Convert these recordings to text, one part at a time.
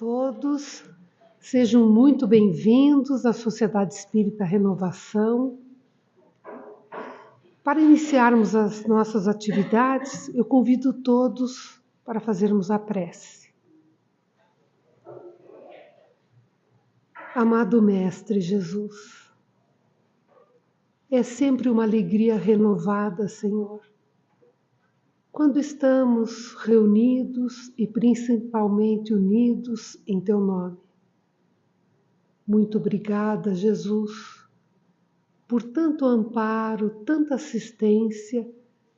todos, sejam muito bem-vindos à Sociedade Espírita Renovação. Para iniciarmos as nossas atividades, eu convido todos para fazermos a prece. Amado Mestre Jesus, é sempre uma alegria renovada, Senhor, quando estamos reunidos e principalmente unidos em Teu nome. Muito obrigada, Jesus, por tanto amparo, tanta assistência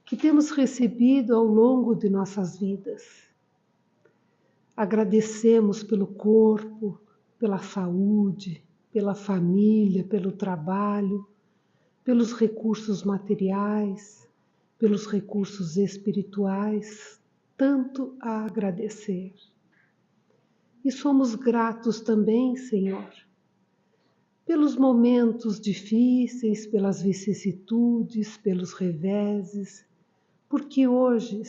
que temos recebido ao longo de nossas vidas. Agradecemos pelo corpo, pela saúde, pela família, pelo trabalho, pelos recursos materiais, pelos recursos espirituais, tanto a agradecer. E somos gratos também, Senhor, pelos momentos difíceis, pelas vicissitudes, pelos reveses, porque hoje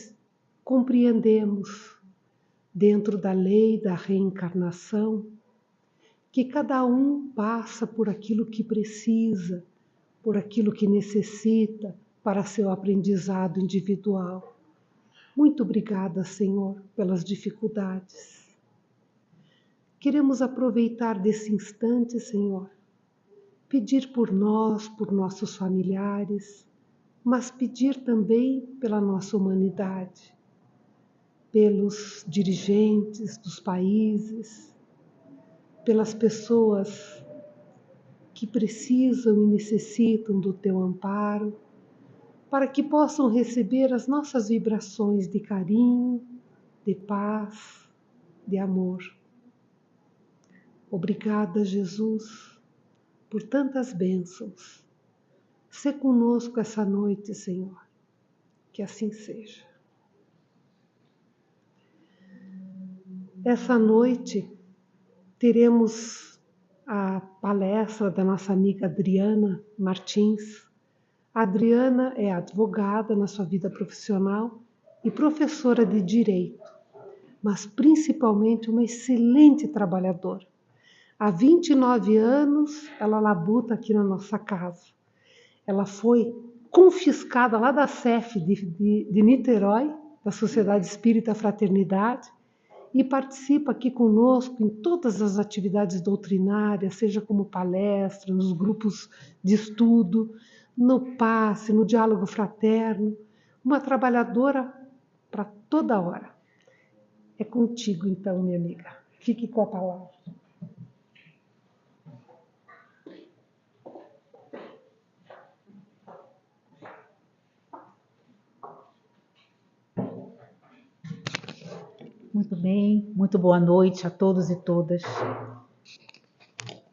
compreendemos, dentro da lei da reencarnação, que cada um passa por aquilo que precisa, por aquilo que necessita para seu aprendizado individual. Muito obrigada, Senhor, pelas dificuldades. Queremos aproveitar desse instante, Senhor, pedir por nós, por nossos familiares, mas pedir também pela nossa humanidade, pelos dirigentes dos países, pelas pessoas que precisam e necessitam do Teu amparo, para que possam receber as nossas vibrações de carinho, de paz, de amor. Obrigada, Jesus, por tantas bênçãos. Sê conosco essa noite, Senhor, que assim seja. Essa noite teremos a palestra da nossa amiga Adriana Martins. A Adriana é advogada na sua vida profissional e professora de Direito, mas principalmente uma excelente trabalhadora. Há 29 anos ela labuta aqui na nossa casa. Ela foi confiscada lá da SEF de Niterói, da Sociedade Espírita Fraternidade, e participa aqui conosco em todas as atividades doutrinárias, seja como palestra, nos grupos de estudo, no passe, no diálogo fraterno, uma trabalhadora para toda hora. É contigo então, minha amiga. Fique com a palavra. Muito bem, muito boa noite a todos e todas.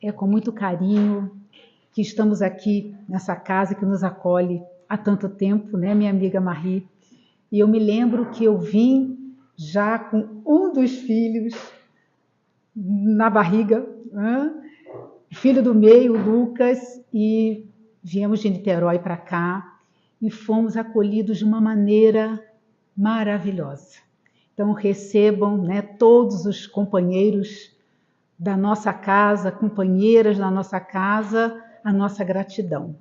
É com muito carinho que estamos aqui nessa casa que nos acolhe há tanto tempo, né, minha amiga Marie? E eu me lembro que eu vim já com um dos filhos na barriga, filho do meio, Lucas, e viemos de Niterói para cá e fomos acolhidos de uma maneira maravilhosa. Então recebam, né, todos os companheiros da nossa casa, companheiras da nossa casa, a nossa gratidão.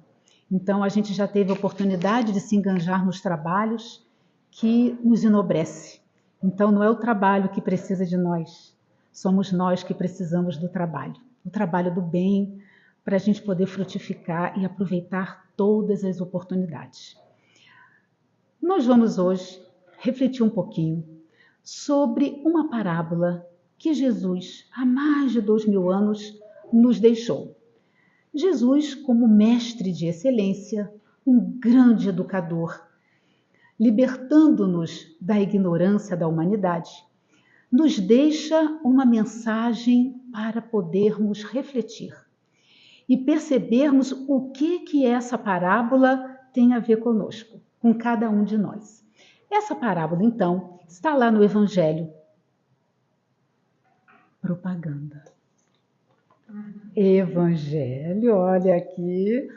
Então a gente já teve a oportunidade de se enganjar nos trabalhos que nos enobrece. Então não é o trabalho que precisa de nós, somos nós que precisamos do trabalho. O trabalho do bem, para a gente poder frutificar e aproveitar todas as oportunidades. Nós vamos hoje refletir um pouquinho sobre uma parábola que Jesus, há mais de 2000 anos, nos deixou. Jesus, como mestre de excelência, um grande educador, libertando-nos da ignorância da humanidade, nos deixa uma mensagem para podermos refletir e percebermos o que essa parábola tem a ver conosco, com cada um de nós. Essa parábola, então, está lá no Evangelho. Propaganda. Evangelho, olha aqui.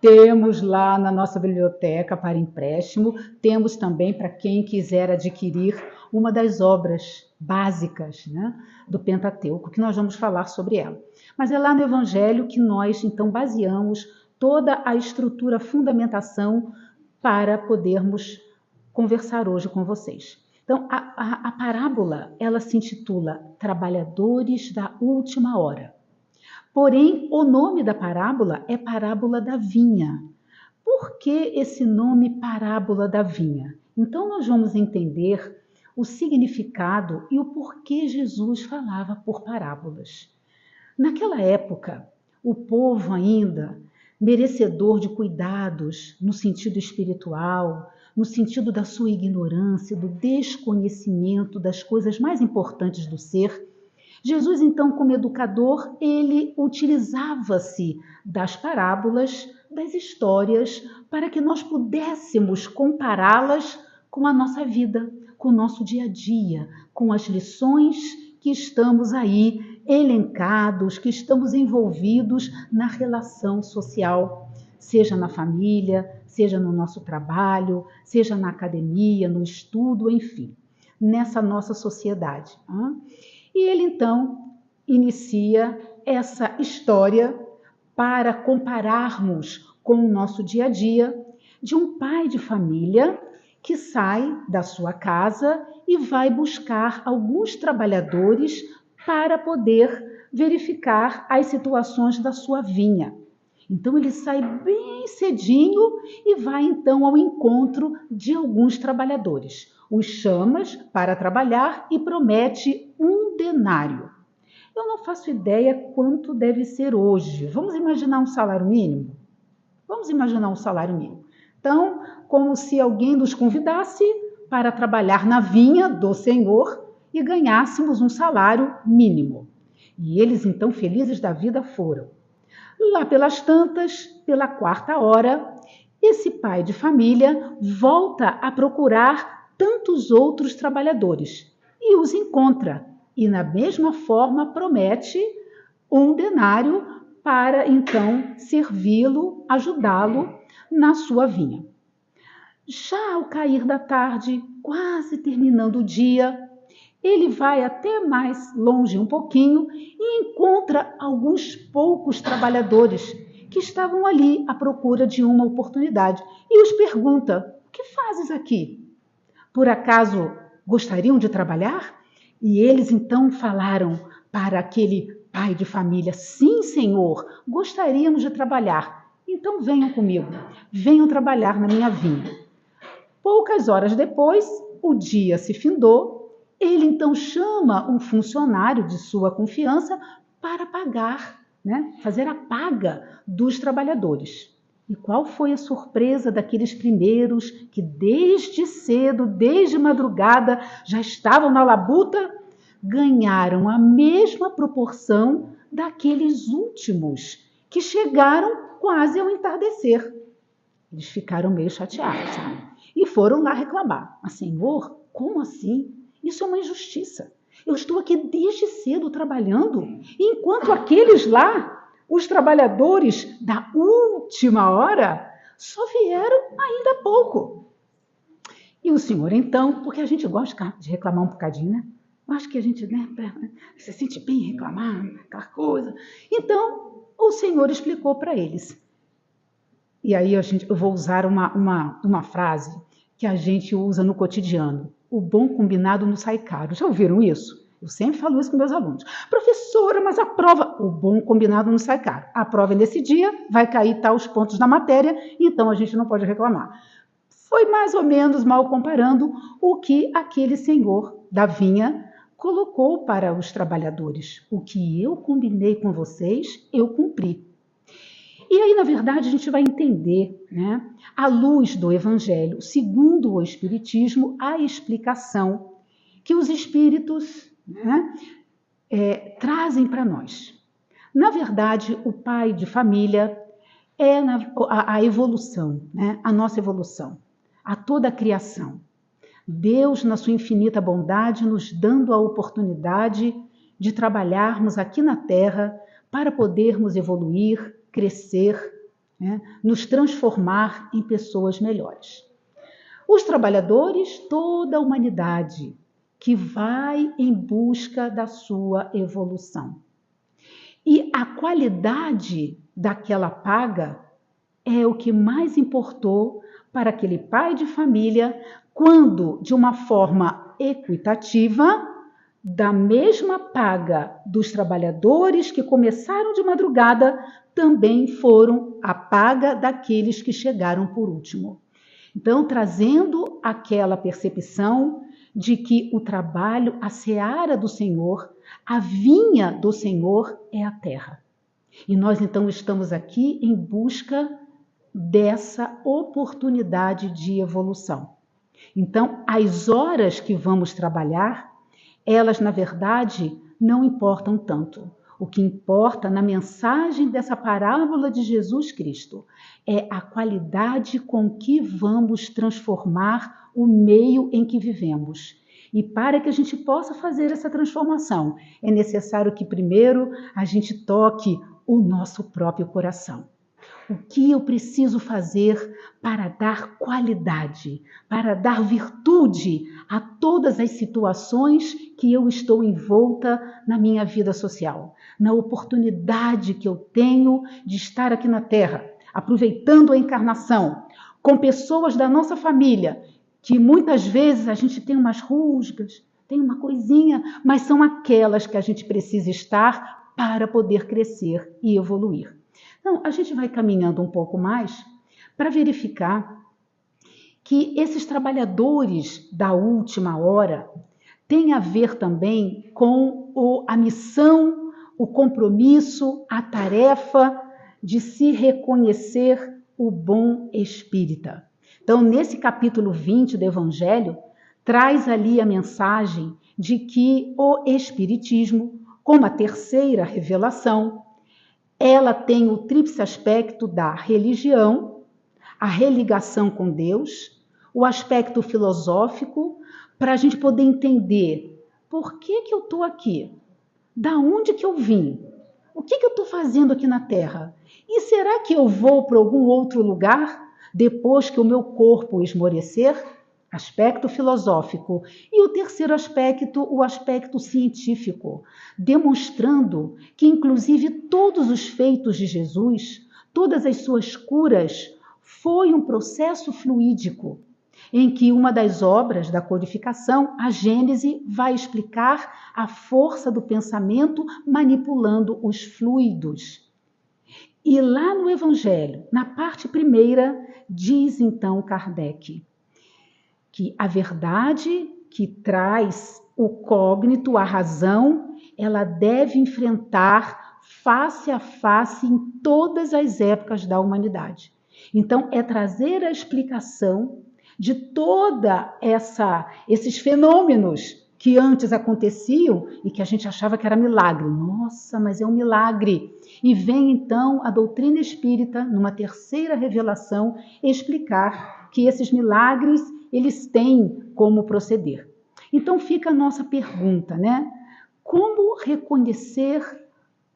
Temos lá na nossa biblioteca para empréstimo. Temos também para quem quiser adquirir uma das obras básicas, né, do Pentateuco, que nós vamos falar sobre ela. Mas é lá no Evangelho que nós, então, baseamos toda a estrutura, a fundamentação para podermos conversar hoje com vocês. Então, a parábola, ela se intitula Trabalhadores da Última Hora. Porém, o nome da parábola é Parábola da Vinha. Por que esse nome Parábola da Vinha? Então, nós vamos entender o significado e o porquê Jesus falava por parábolas. Naquela época, o povo ainda merecedor de cuidados no sentido espiritual, no sentido da sua ignorância, do desconhecimento das coisas mais importantes do ser, Jesus, então, como educador, ele utilizava-se das parábolas, das histórias, para que nós pudéssemos compará-las com a nossa vida, com o nosso dia a dia, com as lições que estamos aí elencados, que estamos envolvidos na relação social, seja na família, seja no nosso trabalho, seja na academia, no estudo, enfim, nessa nossa sociedade. E ele, então, inicia essa história para compararmos com o nosso dia a dia de um pai de família que sai da sua casa e vai buscar alguns trabalhadores para poder verificar as situações da sua vinha. Então ele sai bem cedinho e vai então ao encontro de alguns trabalhadores. Os chama para trabalhar e promete um denário. Eu não faço ideia quanto deve ser hoje. Vamos imaginar um salário mínimo? Vamos imaginar um salário mínimo. Então, como se alguém nos convidasse para trabalhar na vinha do Senhor e ganhássemos um salário mínimo. E eles, então, felizes da vida, foram. Lá pelas tantas, pela 4ª hora, esse pai de família volta a procurar tantos outros trabalhadores e os encontra. E, na mesma forma, promete um denário para, então, servi-lo, ajudá-lo na sua vinha. Já ao cair da tarde, quase terminando o dia, ele vai até mais longe um pouquinho e encontra alguns poucos trabalhadores que estavam ali à procura de uma oportunidade e os pergunta: o que fazes aqui? Por acaso gostariam de trabalhar? E eles então falaram para aquele pai de família: sim, senhor, gostaríamos de trabalhar. Então venham comigo, venham trabalhar na minha vinha. Poucas horas depois, o dia se findou. Ele então chama um funcionário de sua confiança para pagar, fazer a paga dos trabalhadores. E qual foi a surpresa daqueles primeiros que desde cedo, desde madrugada, já estavam na labuta? Ganharam a mesma proporção daqueles últimos que chegaram quase ao entardecer. Eles ficaram meio chateados, sabe? E foram lá reclamar. Mas, Senhor, como assim? Isso é uma injustiça. Eu estou aqui desde cedo trabalhando, enquanto aqueles lá, os trabalhadores da última hora, só vieram ainda há pouco. E o Senhor, então, porque a gente gosta de reclamar um bocadinho, né? Eu acho que a gente se sente bem em reclamar, aquela coisa. Então, o Senhor explicou para eles. E aí eu vou usar uma frase que a gente usa no cotidiano. O bom combinado não sai caro. Já ouviram isso? Eu sempre falo isso com meus alunos. Professora, mas a prova... O bom combinado não sai caro. A prova é nesse dia, vai cair os pontos da matéria, então a gente não pode reclamar. Foi mais ou menos, mal comparando, o que aquele senhor da vinha colocou para os trabalhadores. O que eu combinei com vocês, eu cumpri. E aí, na verdade, a gente vai entender, à luz do Evangelho, segundo o Espiritismo, a explicação que os espíritos trazem para nós. Na verdade, o pai de família é a evolução, a nossa evolução, a toda a criação. Deus, na sua infinita bondade, nos dando a oportunidade de trabalharmos aqui na Terra para podermos evoluir, crescer, nos transformar em pessoas melhores. Os trabalhadores, toda a humanidade, que vai em busca da sua evolução. E a qualidade daquela paga é o que mais importou para aquele pai de família, quando, de uma forma equitativa, da mesma paga dos trabalhadores que começaram de madrugada, também foram a paga daqueles que chegaram por último. Então, trazendo aquela percepção de que o trabalho, a seara do Senhor, a vinha do Senhor é a terra. E nós, então, estamos aqui em busca dessa oportunidade de evolução. Então, as horas que vamos trabalhar, elas, na verdade, não importam tanto. O que importa na mensagem dessa parábola de Jesus Cristo é a qualidade com que vamos transformar o meio em que vivemos. E para que a gente possa fazer essa transformação, é necessário que primeiro a gente toque o nosso próprio coração. O que eu preciso fazer para dar qualidade, para dar virtude a todas as situações que eu estou envolta na minha vida social, na oportunidade que eu tenho de estar aqui na Terra, aproveitando a encarnação, com pessoas da nossa família, que muitas vezes a gente tem umas rusgas, tem uma coisinha, mas são aquelas que a gente precisa estar para poder crescer e evoluir. Então, a gente vai caminhando um pouco mais para verificar que esses trabalhadores da última hora têm a ver também com a missão, o compromisso, a tarefa de se reconhecer o bom espírita. Então, nesse capítulo 20 do Evangelho, traz ali a mensagem de que o Espiritismo, como a terceira revelação, ela tem o tríplice aspecto da religião, a religação com Deus, o aspecto filosófico, para a gente poder entender por que eu estou aqui, da onde que eu vim, o que eu estou fazendo aqui na Terra, e será que eu vou para algum outro lugar depois que o meu corpo esmorecer? Aspecto filosófico. E o terceiro aspecto, o aspecto científico, demonstrando que, inclusive, todos os feitos de Jesus, todas as suas curas, foi um processo fluídico, em que uma das obras da codificação, a Gênese, vai explicar a força do pensamento manipulando os fluidos. E lá no Evangelho, na parte primeira, diz então Kardec que a verdade que traz o cógnito, a razão, ela deve enfrentar face a face em todas as épocas da humanidade. Então, é trazer a explicação de toda esses fenômenos que antes aconteciam e que a gente achava que era milagre. Nossa, mas é um milagre. E vem então a doutrina espírita, numa terceira revelação, explicar que esses milagres eles têm como proceder. Então fica a nossa pergunta, né? Como reconhecer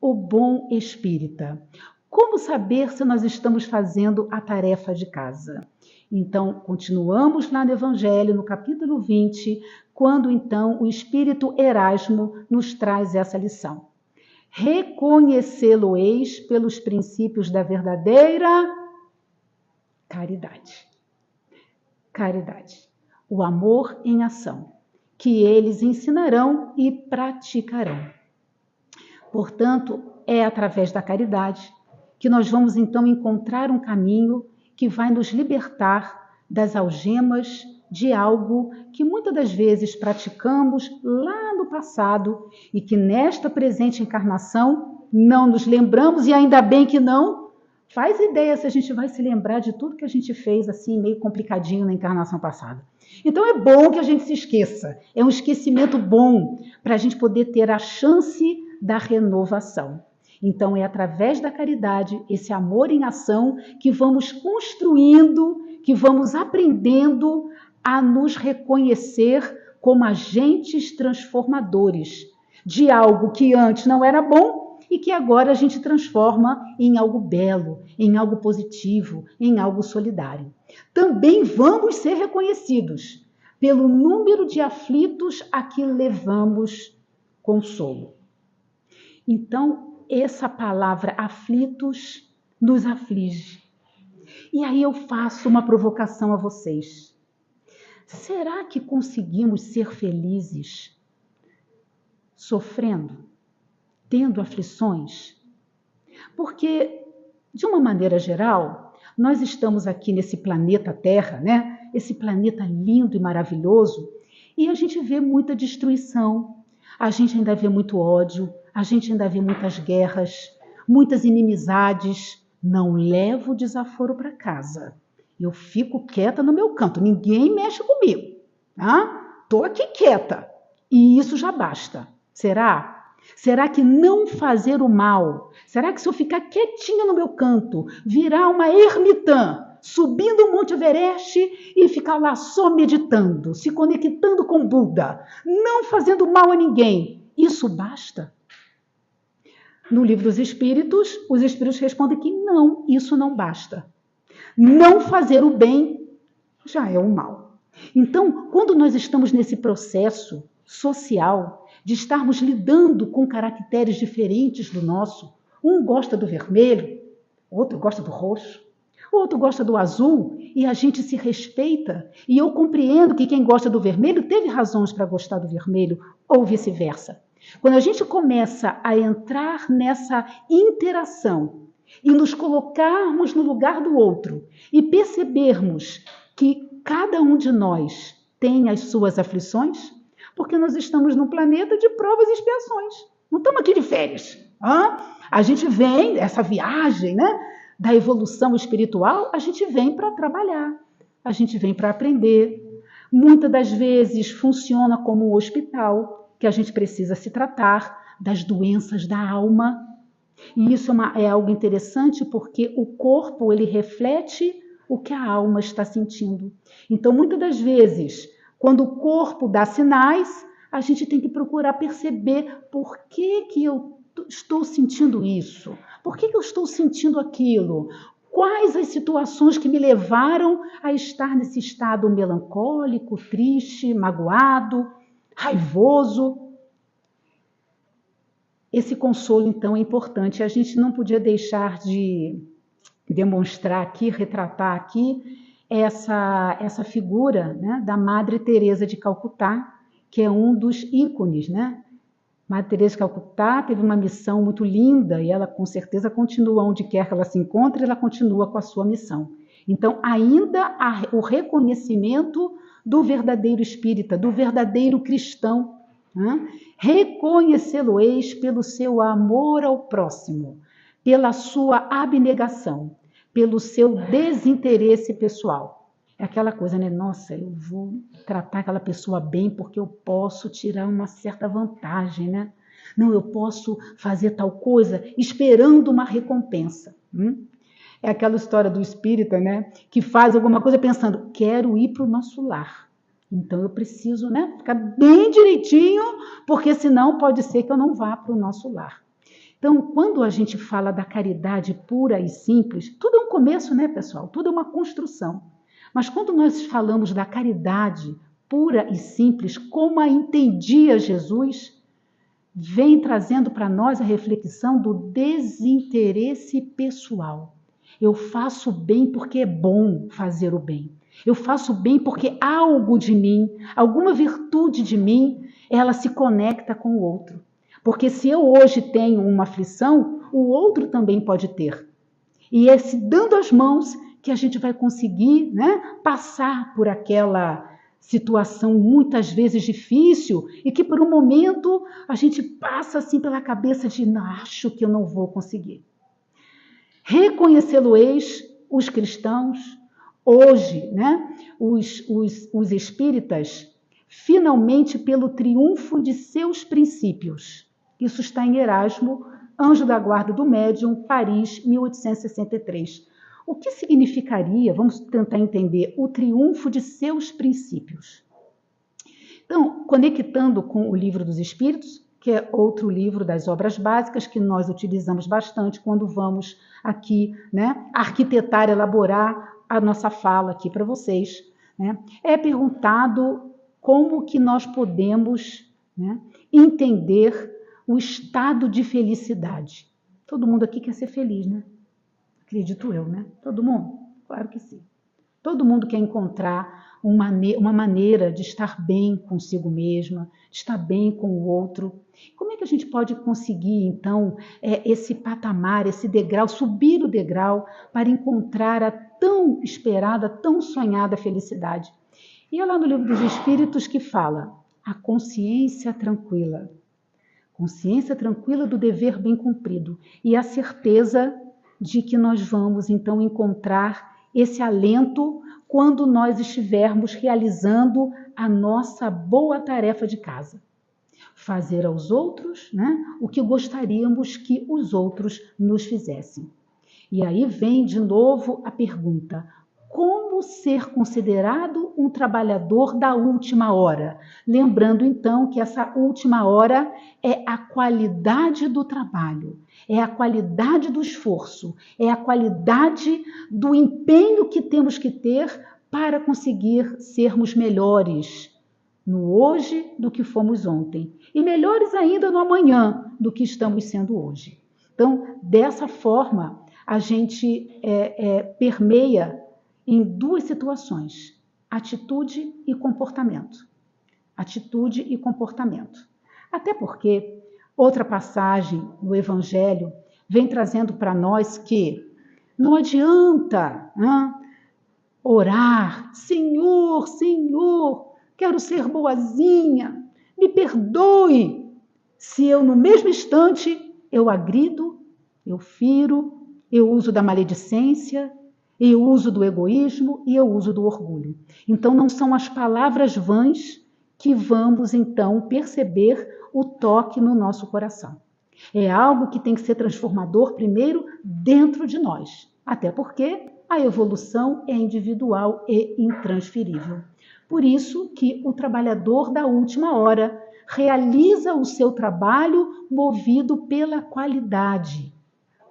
o bom espírita? Como saber se nós estamos fazendo a tarefa de casa? Então, continuamos lá no Evangelho, no capítulo 20, quando então o Espírito Erasmo nos traz essa lição. Reconhecê-lo-eis pelos princípios da verdadeira caridade. Caridade, o amor em ação, que eles ensinarão e praticarão. Portanto, é através da caridade que nós vamos então encontrar um caminho que vai nos libertar das algemas de algo que muitas das vezes praticamos lá no passado e que nesta presente encarnação não nos lembramos, e ainda bem que não. Faz ideia se a gente vai se lembrar de tudo que a gente fez assim, meio complicadinho na encarnação passada. Então é bom que a gente se esqueça. É um esquecimento bom para a gente poder ter a chance da renovação. Então é através da caridade, esse amor em ação, que vamos construindo, que vamos aprendendo a nos reconhecer como agentes transformadores de algo que antes não era bom e que agora a gente transforma em algo belo, em algo positivo, em algo solidário. Também vamos ser reconhecidos pelo número de aflitos a que levamos consolo. Então, essa palavra aflitos nos aflige. E aí eu faço uma provocação a vocês. Será que conseguimos ser felizes sofrendo, tendo aflições? Porque, de uma maneira geral, nós estamos aqui nesse planeta Terra, né? Esse planeta lindo e maravilhoso, e a gente vê muita destruição, a gente ainda vê muito ódio, a gente ainda vê muitas guerras, muitas inimizades. Não levo desaforo para casa. Eu fico quieta no meu canto, ninguém mexe comigo. Estou aqui quieta. E isso já basta. Será? Será que não fazer o mal? Será que se eu ficar quietinha no meu canto, virar uma ermitã, subindo o Monte Everest e ficar lá só meditando, se conectando com Buda, não fazendo mal a ninguém, isso basta? No livro dos Espíritos, os Espíritos respondem que não, isso não basta. Não fazer o bem já é o mal. Então, quando nós estamos nesse processo social de estarmos lidando com caracteres diferentes do nosso, um gosta do vermelho, outro gosta do roxo, outro gosta do azul, e a gente se respeita, e eu compreendo que quem gosta do vermelho teve razões para gostar do vermelho, ou vice-versa. Quando a gente começa a entrar nessa interação e nos colocarmos no lugar do outro e percebermos que cada um de nós tem as suas aflições, porque nós estamos num planeta de provas e expiações. Não estamos aqui de férias. A gente vem, essa viagem, né, da evolução espiritual, a gente vem para trabalhar, a gente vem para aprender. Muitas das vezes funciona como um hospital, que a gente precisa se tratar das doenças da alma. E isso é algo interessante porque o corpo ele reflete o que a alma está sentindo. Então, muitas das vezes, quando o corpo dá sinais, a gente tem que procurar perceber por que eu estou sentindo isso, por que eu estou sentindo aquilo, quais as situações que me levaram a estar nesse estado melancólico, triste, magoado, raivoso. Esse consolo, então, é importante. A gente não podia deixar de demonstrar aqui, retratar aqui, essa figura, né, da Madre Teresa de Calcutá, que é um dos ícones, né? Madre Teresa de Calcutá teve uma missão muito linda e ela, com certeza, continua onde quer que ela se encontre, ela continua com a sua missão. Então, ainda há o reconhecimento do verdadeiro espírita, do verdadeiro cristão. Reconhecê-lo-eis pelo seu amor ao próximo, pela sua abnegação, pelo seu desinteresse pessoal. É aquela coisa, né? Nossa, eu vou tratar aquela pessoa bem porque eu posso tirar uma certa vantagem, né? Não, eu posso fazer tal coisa esperando uma recompensa. É aquela história do espírita, né? Que faz alguma coisa pensando, quero ir para o nosso lar. Então eu preciso, né, ficar bem direitinho, porque senão pode ser que eu não vá para o nosso lar. Então, quando a gente fala da caridade pura e simples, tudo é um começo, né, pessoal? Tudo é uma construção. Mas quando nós falamos da caridade pura e simples, como a entendia Jesus, vem trazendo para nós a reflexão do desinteresse pessoal. Eu faço bem porque é bom fazer o bem. Eu faço bem porque algo de mim, alguma virtude de mim, ela se conecta com o outro. Porque se eu hoje tenho uma aflição, o outro também pode ter. E é se dando as mãos que a gente vai conseguir, né, passar por aquela situação muitas vezes difícil e que por um momento a gente passa assim pela cabeça de acho que eu não vou conseguir. Reconhecê-lo-eis os cristãos, hoje, né, os espíritas, finalmente pelo triunfo de seus princípios. Isso está em Erasmo, Anjo da Guarda do Médium, Paris, 1863. O que significaria, vamos tentar entender, o triunfo de seus princípios? Então, conectando com o Livro dos Espíritos, que é outro livro das obras básicas que nós utilizamos bastante quando vamos aqui, né, arquitetar, elaborar a nossa fala aqui para vocês, né? É perguntado como que nós podemos, né, entender o estado de felicidade. Todo mundo aqui quer ser feliz, né? Acredito eu, né? Todo mundo? Claro que sim. Todo mundo quer encontrar uma maneira de estar bem consigo mesma, de estar bem com o outro. Como é que a gente pode conseguir, então, esse patamar, esse degrau, subir o degrau para encontrar a tão esperada, tão sonhada felicidade? E é lá no Livro dos Espíritos que fala a consciência tranquila. Consciência tranquila do dever bem cumprido e a certeza de que nós vamos, então, encontrar esse alento quando nós estivermos realizando a nossa boa tarefa de casa. Fazer aos outros, né, o que gostaríamos que os outros nos fizessem. E aí vem de novo a pergunta: como ser considerado um trabalhador da última hora? Lembrando então que essa última hora é a qualidade do trabalho, é a qualidade do esforço, é a qualidade do empenho que temos que ter para conseguir sermos melhores no hoje do que fomos ontem e melhores ainda no amanhã do que estamos sendo hoje. Então, dessa forma, a gente permeia em duas situações: atitude e comportamento. Atitude e comportamento. Até porque outra passagem no Evangelho vem trazendo para nós que não adianta orar, Senhor, Senhor, quero ser boazinha, me perdoe, se eu no mesmo instante eu agrido, eu firo, eu uso da maledicência, eu uso do egoísmo e eu uso do orgulho. Então não são as palavras vãs que vamos então perceber o toque no nosso coração. É algo que tem que ser transformador primeiro dentro de nós, até porque a evolução é individual e intransferível. Por isso que o trabalhador da última hora realiza o seu trabalho movido pela qualidade.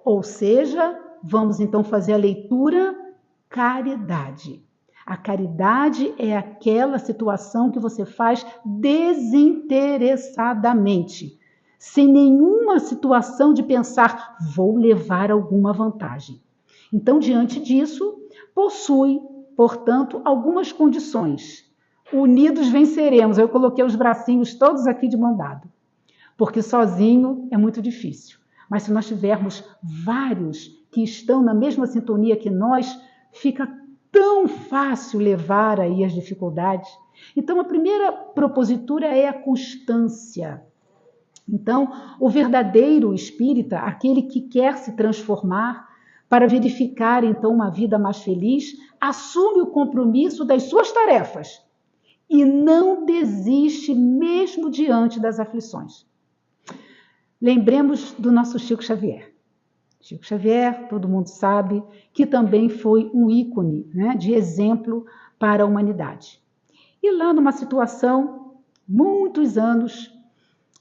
Ou seja, vamos então fazer a leitura caridade. A caridade é aquela situação que você faz desinteressadamente, sem nenhuma situação de pensar, vou levar alguma vantagem. Então, diante disso, possui, portanto, algumas condições. Unidos venceremos. Eu coloquei os bracinhos todos aqui de mão dada, porque sozinho é muito difícil. Mas se nós tivermos vários que estão na mesma sintonia que nós, fica tão fácil levar aí as dificuldades. Então, a primeira propositura é a constância. Então, o verdadeiro espírita, aquele que quer se transformar para verificar, então, uma vida mais feliz, assume o compromisso das suas tarefas e não desiste mesmo diante das aflições. Lembremos do nosso Chico Xavier. Chico Xavier, todo mundo sabe, que também foi um ícone, né, de exemplo para a humanidade. E lá numa situação, muitos anos,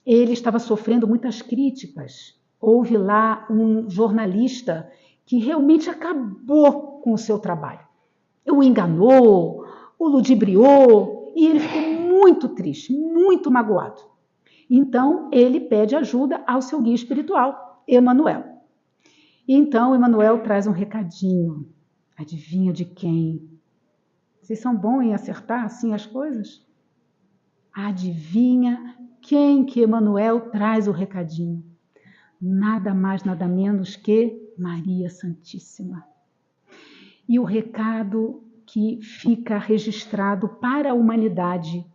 ele estava sofrendo muitas críticas. Houve lá um jornalista que realmente acabou com o seu trabalho. O enganou, o ludibriou, e ele ficou muito triste, muito magoado. Então, ele pede ajuda ao seu guia espiritual, Emmanuel. E então, Emmanuel traz um recadinho. Adivinha de quem? Vocês são bons em acertar assim as coisas? Adivinha quem que Emmanuel traz o recadinho? Nada mais, nada menos que Maria Santíssima. E o recado que fica registrado para a humanidade,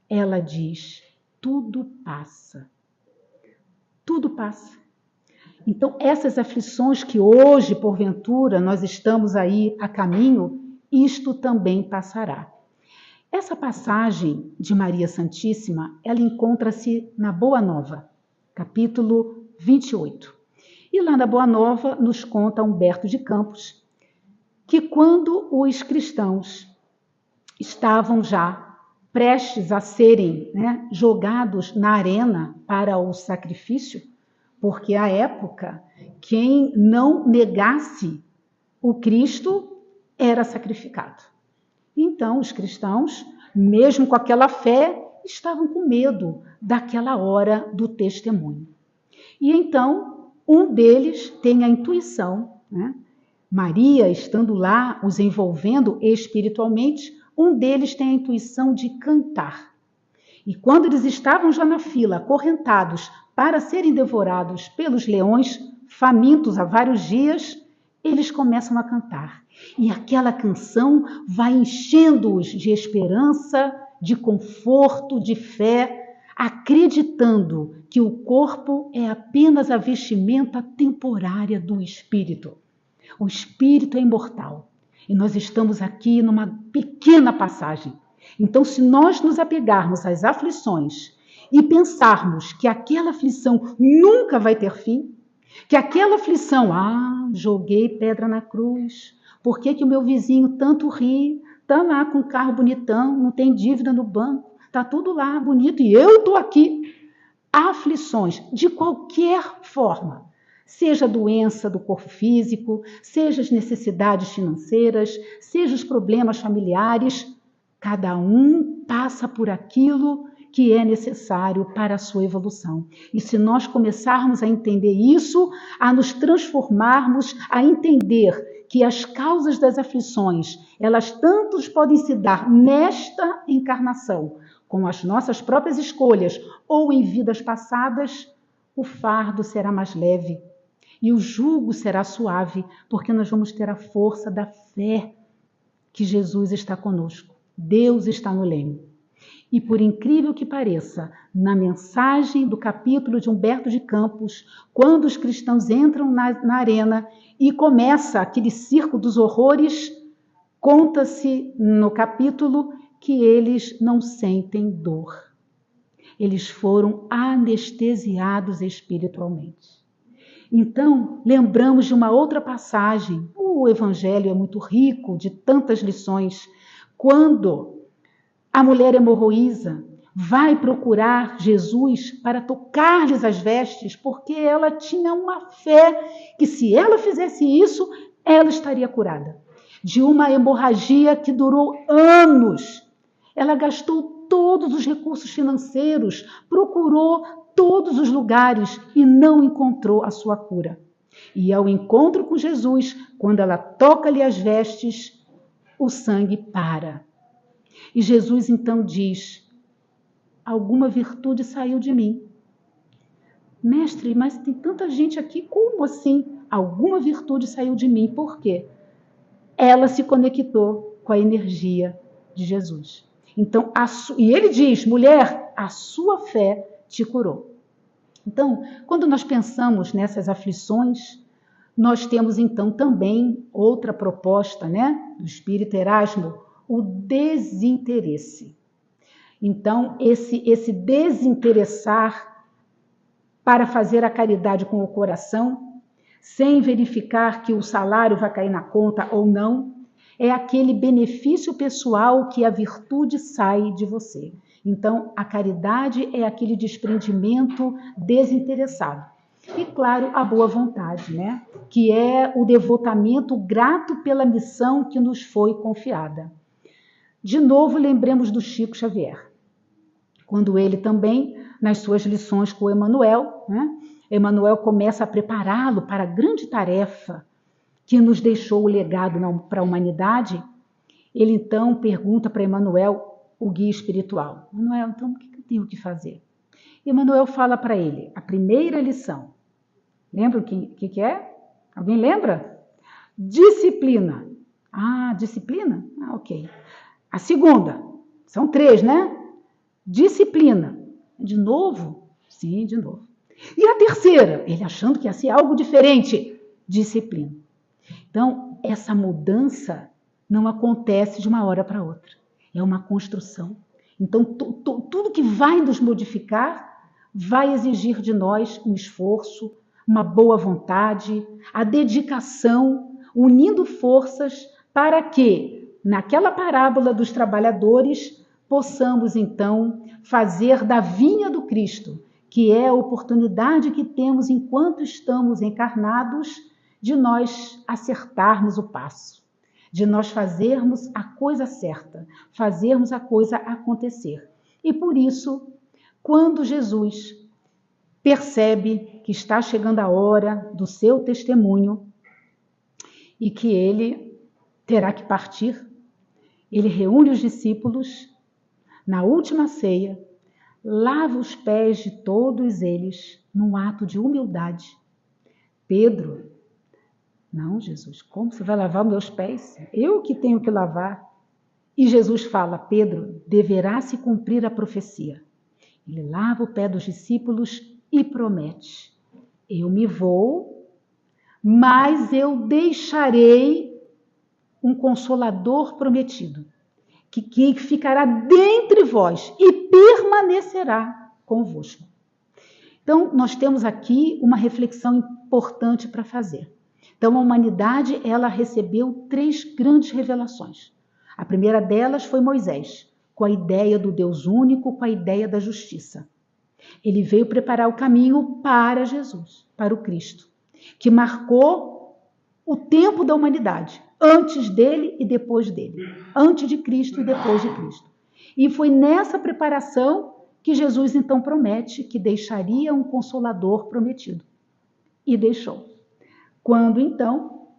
ela diz: tudo passa. Tudo passa. Então, essas aflições que hoje, porventura, nós estamos aí a caminho, isto também passará. Essa passagem de Maria Santíssima, ela encontra-se na Boa Nova, capítulo 28. E lá na Boa Nova nos conta Humberto de Campos que quando os cristãos estavam já prestes a serem, né, jogados na arena para o sacrifício, porque à época quem não negasse o Cristo era sacrificado. Então os cristãos, mesmo com aquela fé, estavam com medo daquela hora do testemunho. E então, um deles tem a intuição, né? Maria, estando lá, os envolvendo espiritualmente, um deles tem a intuição de cantar. E quando eles estavam já na fila, acorrentados para serem devorados pelos leões, famintos há vários dias, eles começam a cantar. E aquela canção vai enchendo-os de esperança, de conforto, de fé, acreditando que o corpo é apenas a vestimenta temporária do espírito. O espírito é imortal. E nós estamos aqui numa pequena passagem. Então, se nós nos apegarmos às aflições e pensarmos que aquela aflição nunca vai ter fim, que aquela aflição, joguei pedra na cruz, por que o meu vizinho tanto ri, está lá com um carro bonitão, não tem dívida no banco, está tudo lá bonito e eu estou aqui. Aflições de qualquer forma, seja a doença do corpo físico, seja as necessidades financeiras, seja os problemas familiares, cada um passa por aquilo que é necessário para a sua evolução. E se nós começarmos a entender isso, a nos transformarmos, a entender que as causas das aflições, elas tanto podem se dar nesta encarnação, com as nossas próprias escolhas ou em vidas passadas, o fardo será mais leve e o jugo será suave, porque nós vamos ter a força da fé que Jesus está conosco. Deus está no leme. E por incrível que pareça, na mensagem do capítulo de Humberto de Campos, quando os cristãos entram na arena e começa aquele circo dos horrores, conta-se no capítulo que eles não sentem dor. Eles foram anestesiados espiritualmente. Então, lembramos de uma outra passagem. O Evangelho é muito rico de tantas lições. Quando a mulher hemorroísa vai procurar Jesus para tocar-lhes as vestes, porque ela tinha uma fé que se ela fizesse isso, ela estaria curada. De uma hemorragia que durou anos. Ela gastou todos os recursos financeiros, procurou todos os lugares e não encontrou a sua cura. E ao encontro com Jesus, quando ela toca-lhe as vestes, o sangue para. E Jesus então diz: alguma virtude saiu de mim. Mestre, mas tem tanta gente aqui, como assim? Alguma virtude saiu de mim. Por quê? Ela se conectou com a energia de Jesus. Então, e ele diz: mulher, a sua fé te curou. Então, quando nós pensamos nessas aflições, nós temos então também outra proposta, né, do Espírito Erasmo, o desinteresse. Então, esse desinteressar para fazer a caridade com o coração, sem verificar que o salário vai cair na conta ou não, é aquele benefício pessoal que a virtude sai de você. Então, a caridade é aquele desprendimento desinteressado. E, claro, a boa vontade, né? Que é o devotamento grato pela missão que nos foi confiada. De novo, lembremos do Chico Xavier, quando ele também, nas suas lições com Emmanuel, né? Emmanuel começa a prepará-lo para a grande tarefa que nos deixou o legado para a humanidade. Ele então pergunta para Emmanuel, o guia espiritual: Emmanuel, então o que eu tenho que fazer? Emmanuel fala para ele a primeira lição. Lembra o que é? Alguém lembra? Disciplina. Disciplina? Ok. A segunda, são 3, né? Disciplina. De novo? Sim, de novo. E a terceira? Ele achando que ia ser algo diferente. Disciplina. Então, essa mudança não acontece de uma hora para outra. É uma construção. Então, tudo que vai nos modificar vai exigir de nós um esforço, uma boa vontade, a dedicação, unindo forças para que, naquela parábola dos trabalhadores, possamos, então, fazer da vinha do Cristo, que é a oportunidade que temos enquanto estamos encarnados, de nós acertarmos o passo, de nós fazermos a coisa certa, fazermos a coisa acontecer. E por isso, quando Jesus percebe que está chegando a hora do seu testemunho e que ele terá que partir, ele reúne os discípulos na última ceia, lava os pés de todos eles num ato de humildade. Pedro: não, Jesus, como você vai lavar meus pés? Eu que tenho que lavar. E Jesus fala: Pedro, deverá se cumprir a profecia. Ele lava o pé dos discípulos e promete: eu me vou, mas eu deixarei um consolador prometido, que ficará dentre vós e permanecerá convosco. Então, nós temos aqui uma reflexão importante para fazer. Então, a humanidade, ela recebeu 3 grandes revelações. A primeira delas foi Moisés, com a ideia do Deus único, com a ideia da justiça. Ele veio preparar o caminho para Jesus, para o Cristo, que marcou o tempo da humanidade, antes dele e depois dele, antes de Cristo e depois de Cristo. E foi nessa preparação que Jesus então promete que deixaria um consolador prometido. E deixou. Quando então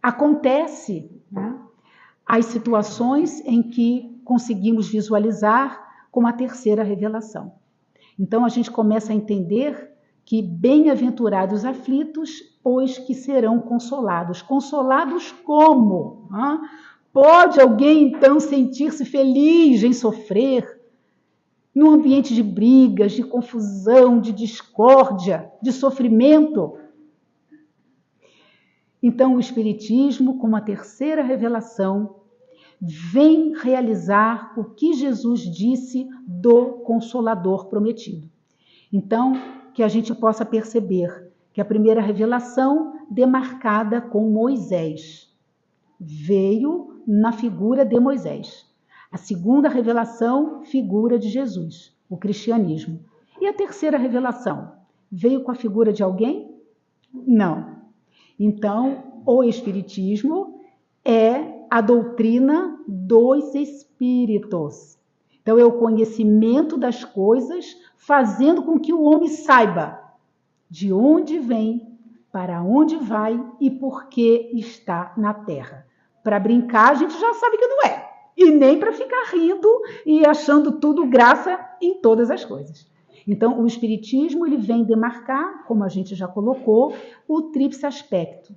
acontece as situações em que conseguimos visualizar como a terceira revelação. Então a gente começa a entender que bem-aventurados os aflitos, pois que serão consolados. Consolados como? Pode alguém então sentir-se feliz em sofrer num ambiente de brigas, de confusão, de discórdia, de sofrimento? Então, o Espiritismo, como a terceira revelação, vem realizar o que Jesus disse do Consolador prometido. Então, que a gente possa perceber que a primeira revelação, demarcada com Moisés, veio na figura de Moisés. A segunda revelação, figura de Jesus, o cristianismo. E a terceira revelação, veio com a figura de alguém? Não. Então, o Espiritismo é a doutrina dos espíritos. Então, é o conhecimento das coisas, fazendo com que o homem saiba de onde vem, para onde vai e por que está na Terra. Para brincar, a gente já sabe que não é. E nem para ficar rindo e achando tudo graça em todas as coisas. Então, o Espiritismo ele vem demarcar, como a gente já colocou, o tríplice aspecto.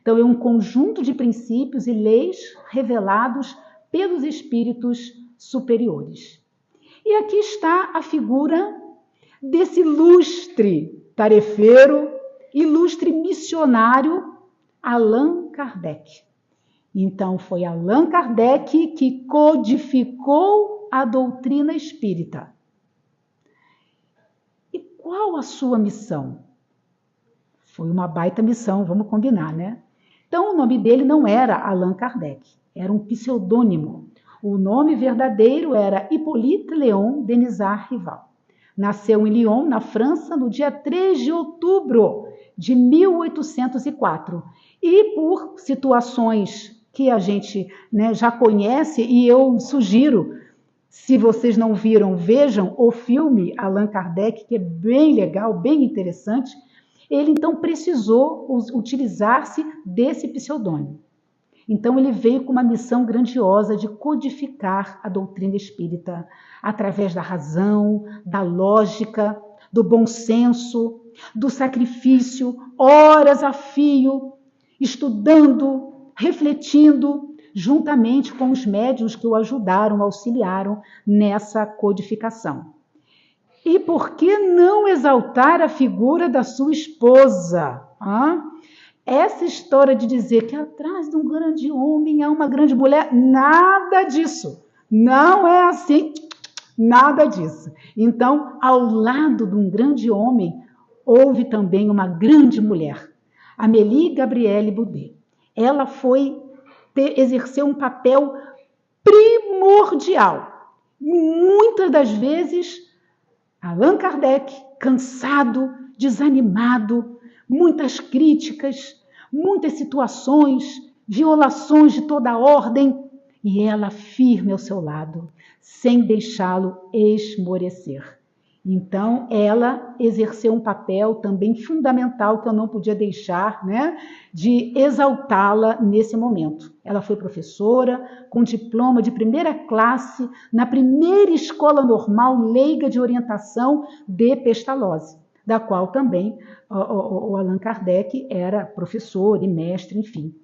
Então, é um conjunto de princípios e leis revelados pelos espíritos superiores. E aqui está a figura desse ilustre tarefeiro, ilustre missionário, Allan Kardec. Então, foi Allan Kardec que codificou a doutrina espírita. E qual a sua missão? Foi uma baita missão, vamos combinar, né? Então, o nome dele não era Allan Kardec, era um pseudônimo. O nome verdadeiro era Hippolyte Léon Denisard Rival. Nasceu em Lyon, na França, no dia 3 de outubro de 1804. E por situações que a gente já conhece, e eu sugiro, se vocês não viram, vejam o filme Allan Kardec, que é bem legal, bem interessante. Ele então precisou utilizar-se desse pseudônimo. Então ele veio com uma missão grandiosa de codificar a doutrina espírita através da razão, da lógica, do bom senso, do sacrifício, horas a fio, estudando, refletindo, juntamente com os médiuns que o ajudaram, auxiliaram nessa codificação. E por que não exaltar a figura da sua esposa? Essa história de dizer que atrás de um grande homem há uma grande mulher, nada disso. Não é assim, nada disso. Então, ao lado de um grande homem, houve também uma grande mulher, Amélie Gabrielle Boudet. Ela exerceu um papel primordial. Muitas das vezes, Allan Kardec, cansado, desanimado, muitas críticas, muitas situações violações de toda a ordem, e ela firme ao seu lado, sem deixá-lo esmorecer. Então, ela exerceu um papel também fundamental que eu não podia deixar, né, de exaltá-la nesse momento. Ela foi professora, com diploma de primeira classe, na primeira escola normal leiga de orientação de Pestalozzi, da qual também o Allan Kardec era professor e mestre, enfim.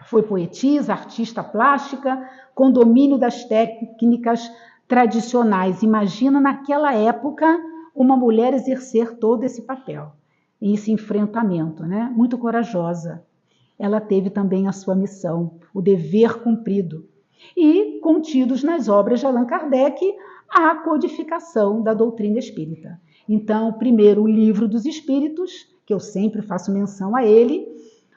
Foi poetisa, artista plástica, com domínio das técnicas tradicionais. Imagina naquela época uma mulher exercer todo esse papel, esse enfrentamento, né? Muito corajosa. Ela teve também a sua missão, o dever cumprido. E contidos nas obras de Allan Kardec, a codificação da doutrina espírita. Então, primeiro, o Livro dos Espíritos, que eu sempre faço menção a ele,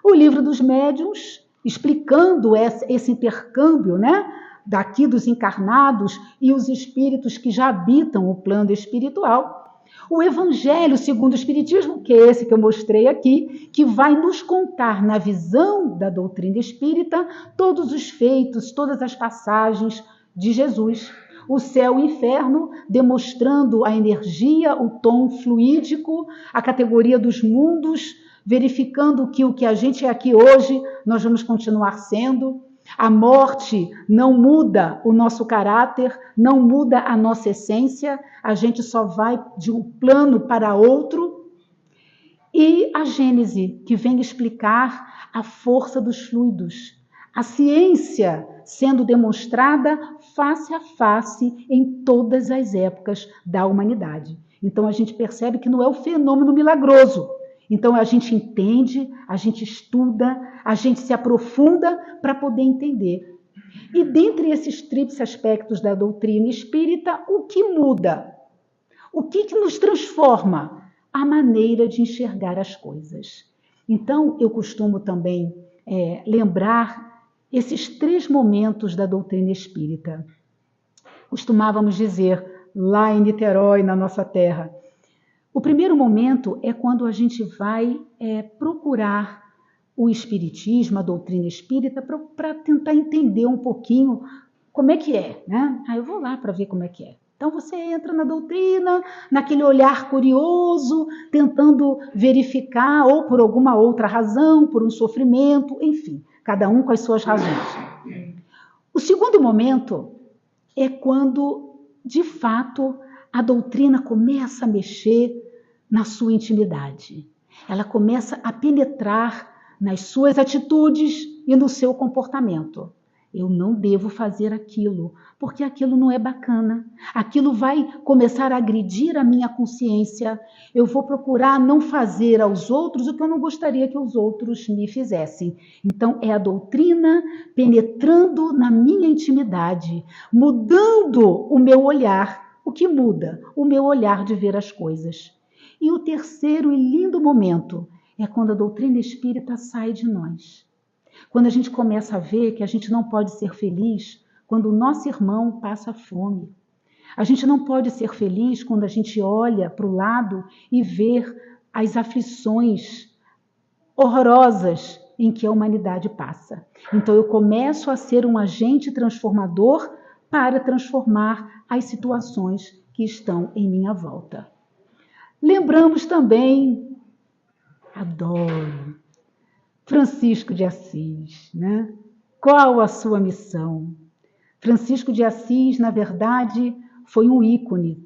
o Livro dos Médiuns, explicando esse intercâmbio, né, daqui dos encarnados e os espíritos que já habitam o plano espiritual. O Evangelho segundo o Espiritismo, que é esse que eu mostrei aqui, que vai nos contar, na visão da doutrina espírita, todos os feitos, todas as passagens de Jesus. O céu e o inferno, demonstrando a energia, o tom fluídico, a categoria dos mundos, verificando que o que a gente é aqui hoje, nós vamos continuar sendo. A morte não muda o nosso caráter, não muda a nossa essência, a gente só vai de um plano para outro. E a Gênese, que vem explicar a força dos fluidos, a ciência sendo demonstrada face a face em todas as épocas da humanidade. Então a gente percebe que não é o fenômeno milagroso. Então a gente entende, a gente estuda, a gente se aprofunda para poder entender. E dentre esses tríplices aspectos da doutrina espírita, o que muda? O que nos transforma? A maneira de enxergar as coisas. Então eu costumo também lembrar esses 3 momentos da doutrina espírita. Costumávamos dizer lá em Niterói, na nossa terra, o primeiro momento é quando a gente vai procurar o espiritismo, a doutrina espírita, para tentar entender um pouquinho como é que é, né? Eu vou lá para ver como é que é. Então você entra na doutrina, naquele olhar curioso, tentando verificar, ou por alguma outra razão, por um sofrimento, enfim, cada um com as suas razões. O segundo momento é quando, de fato, a doutrina começa a mexer na sua intimidade. Ela começa a penetrar nas suas atitudes e no seu comportamento. Eu não devo fazer aquilo, porque aquilo não é bacana. Aquilo vai começar a agredir a minha consciência. Eu vou procurar não fazer aos outros o que eu não gostaria que os outros me fizessem. Então, é a doutrina penetrando na minha intimidade, mudando o meu olhar. O que muda? O meu olhar de ver as coisas. E o terceiro e lindo momento é quando a doutrina espírita sai de nós. Quando a gente começa a ver que a gente não pode ser feliz quando o nosso irmão passa fome. A gente não pode ser feliz quando a gente olha para o lado e vê as aflições horrorosas em que a humanidade passa. Então eu começo a ser um agente transformador para transformar as situações que estão em minha volta. Lembramos também, adoro, Francisco de Assis, né? Qual a sua missão? Francisco de Assis, na verdade, foi um ícone.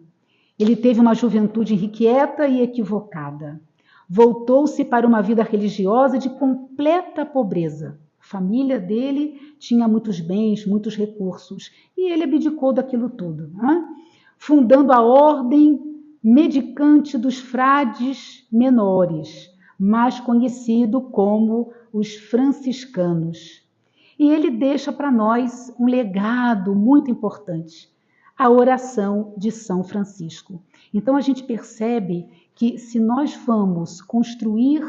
Ele teve uma juventude irrequieta e equivocada. Voltou-se para uma vida religiosa de completa pobreza. A família dele tinha muitos bens, muitos recursos, e ele abdicou daquilo tudo, né? Fundando a ordem medicante dos frades menores, mais conhecido como os franciscanos. E ele deixa para nós um legado muito importante, a oração de São Francisco. Então a gente percebe que se nós vamos construir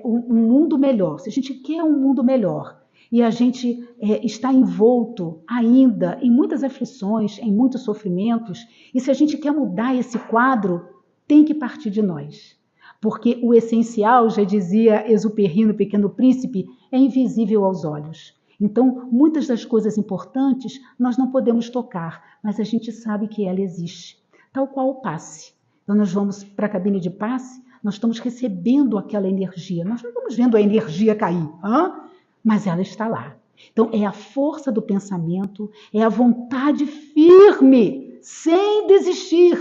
um mundo melhor, se a gente quer um mundo melhor, e a gente está envolto ainda em muitas aflições, em muitos sofrimentos, e se a gente quer mudar esse quadro, tem que partir de nós. Porque o essencial, já dizia Exupéry no Pequeno Príncipe, é invisível aos olhos. Então, muitas das coisas importantes nós não podemos tocar, mas a gente sabe que ela existe. Tal qual o passe. Então, nós vamos para a cabine de passe, nós estamos recebendo aquela energia. Nós não estamos vendo a energia cair, mas ela está lá. Então, é a força do pensamento, é a vontade firme, sem desistir.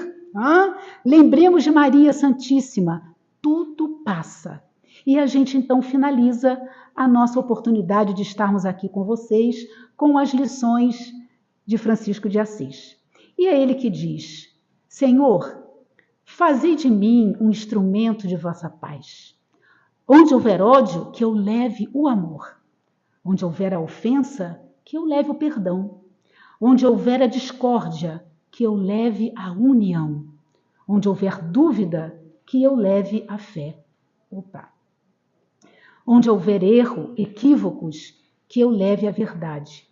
Lembremos de Maria Santíssima, tudo passa. E a gente, então, finaliza a nossa oportunidade de estarmos aqui com vocês com as lições de Francisco de Assis. E é ele que diz: Senhor, fazei de mim um instrumento de vossa paz. Onde houver ódio, que eu leve o amor. Onde houver a ofensa, que eu leve o perdão. Onde houver a discórdia, que eu leve a união. Onde houver dúvida, que eu leve a fé. Onde houver erro, equívocos, que eu leve a verdade.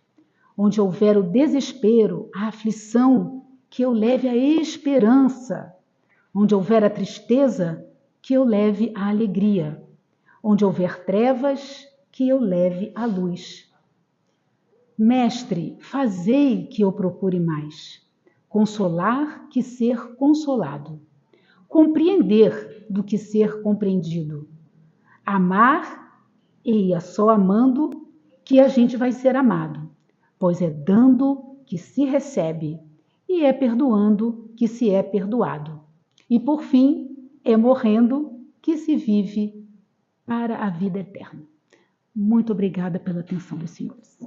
Onde houver o desespero, a aflição, que eu leve a esperança. Onde houver a tristeza, que eu leve a alegria. Onde houver trevas, que eu leve a luz. Mestre, fazei que eu procure mais. Consolar que ser consolado. Compreender do que ser compreendido. Amar, e é só amando que a gente vai ser amado, pois é dando que se recebe, e é perdoando que se é perdoado. E por fim, é morrendo que se vive para a vida eterna. Muito obrigada pela atenção dos senhores.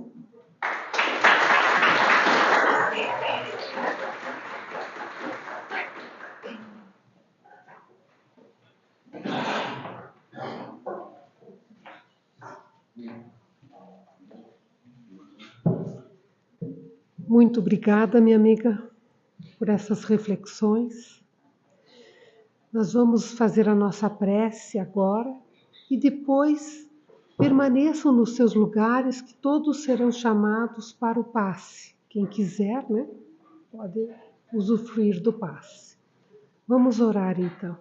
Muito obrigada, minha amiga, por essas reflexões. Nós vamos fazer a nossa prece agora e depois permaneçam nos seus lugares, que todos serão chamados para o passe. Quem quiser, né, pode usufruir do passe. Vamos orar então.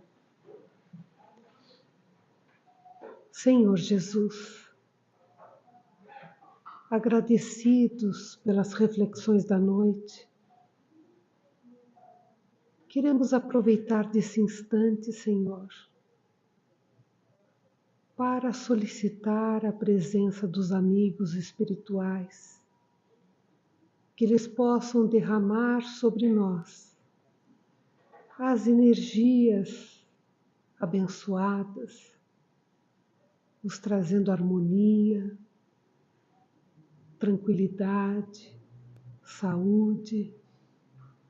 Senhor Jesus, agradecidos pelas reflexões da noite, queremos aproveitar desse instante, Senhor, para solicitar a presença dos amigos espirituais, que eles possam derramar sobre nós as energias abençoadas, nos trazendo harmonia, tranquilidade, saúde,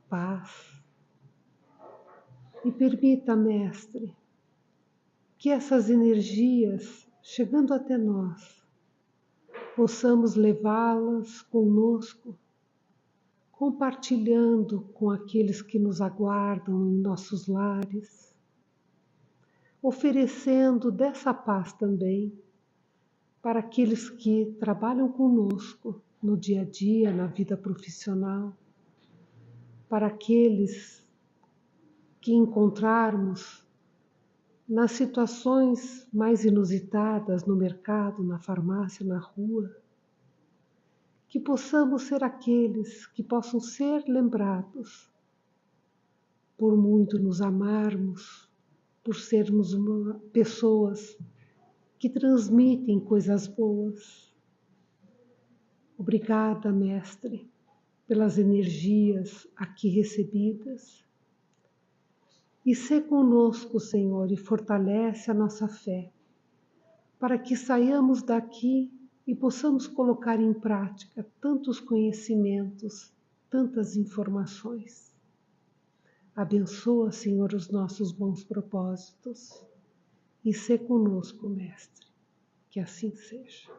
paz. E permita, Mestre, que essas energias, chegando até nós, possamos levá-las conosco, compartilhando com aqueles que nos aguardam em nossos lares, oferecendo dessa paz também para aqueles que trabalham conosco no dia a dia, na vida profissional, para aqueles que encontrarmos nas situações mais inusitadas no mercado, na farmácia, na rua, que possamos ser aqueles que possam ser lembrados por muito nos amarmos, por sermos pessoas que transmitem coisas boas. Obrigada, Mestre, pelas energias aqui recebidas. E sê conosco, Senhor, e fortalece a nossa fé, para que saiamos daqui e possamos colocar em prática tantos conhecimentos, tantas informações. Abençoa, Senhor, os nossos bons propósitos e sê conosco, Mestre, que assim seja.